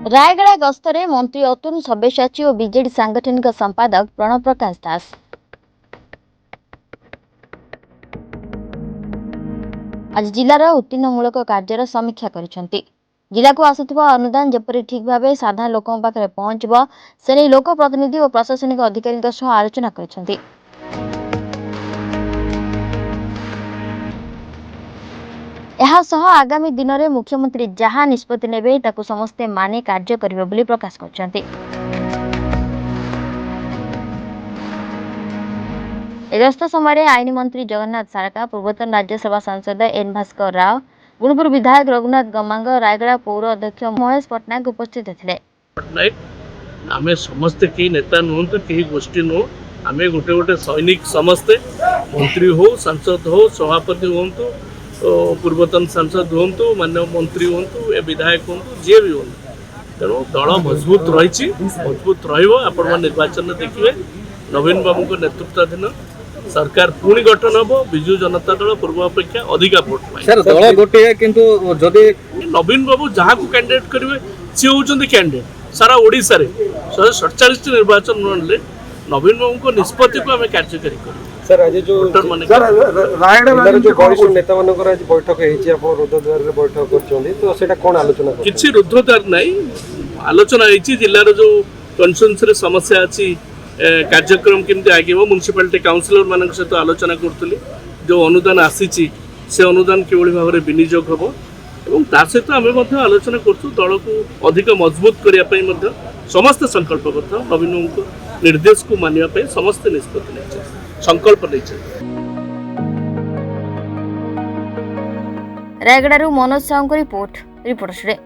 रायगड़ा गस्तरे मंत्री अतुल सब्यसाची और बीजेडी सांगठनिक संपादक प्रणव प्रकाश दास। आज जिलार उत्तीर्णमूलक कार्यर समीक्षा करिसेंती। जिला को आसुथिबा अनुदान जेपरि ठीक भावे साधारण लोकों पाखरे पहुंचबो से नै लोक प्रतिनिधि और प्रशासनिक अधिकारीक सह आलोचना करिसेंती। आगामी दिन में मुख्यमंत्री जहाँ निष्पत्ति नेबे ताकू समस्ते माने कार्य करिवे बोली प्रकाश करछंती। गस्त समय आईन मंत्री जगन्नाथ सारका, पूर्वतन राज्यसभा सांसद एन भास्कर राव, गुणपुर विधायक रघुनाथ गमांग, रायगड़ा पौर अध्यक्ष महेश पट्टनायक उपस्थित थे। आमे समस्ते कई नेता नुहतु कई गोष्ठी नुह आमे गोटे गोटे सैनिक समस्ते मंत्री हो सांसद हो सभापति हूँ पूर्वतन सांसद हूँ माननीय मंत्री हूँ विधायक हूँ जी भी हूँ तेणु दल मजबूत रही मजबूत रहा निर्वाचन देखिए नवीन बाबू को नेतृत्वाधीन सरकार पुणी गठन हम विजु जनता दल पूर्व अपेक्षा अधिका भोट दल गोटे किंतु जदि नवीन बाबू जहाँ को कैंडिडेट करेंगे सी होती कैंडिडेट सारा ओडिशा रे 147 निर्वाचन मंडल नवीन बाबू को निष्पत्ति को आम कार्यकारी कर सर आज जो रायगड़ा जो वरिष्ठ नेता मानकर आज बैठक हेछि आपण रुद्धद्वार रे बैठक करछोंदी तो सेटा कोन आलोचना कर किछि रुद्धद्वार नाही आलोचना हेछि जिल्लार जो कन्स्टिट्यूएंसी रे समस्या अछि कार्यक्रम केमती आगे म्युनिसिपालिटी काउंसिलर मान सहित आलोचना करूँ जो अनुदान आसी से अनुदान किभली भाव में विनियोग हम और ता सहित आम आलोचना करूँ दल को अधिक मजबूत करने समस्त संकल्पबद्ध नवीन को निर्देश को मानने समस्त निष्पत्ति नहीं संकल्प नहीं। Rayagada Manoj Sahu report reporter.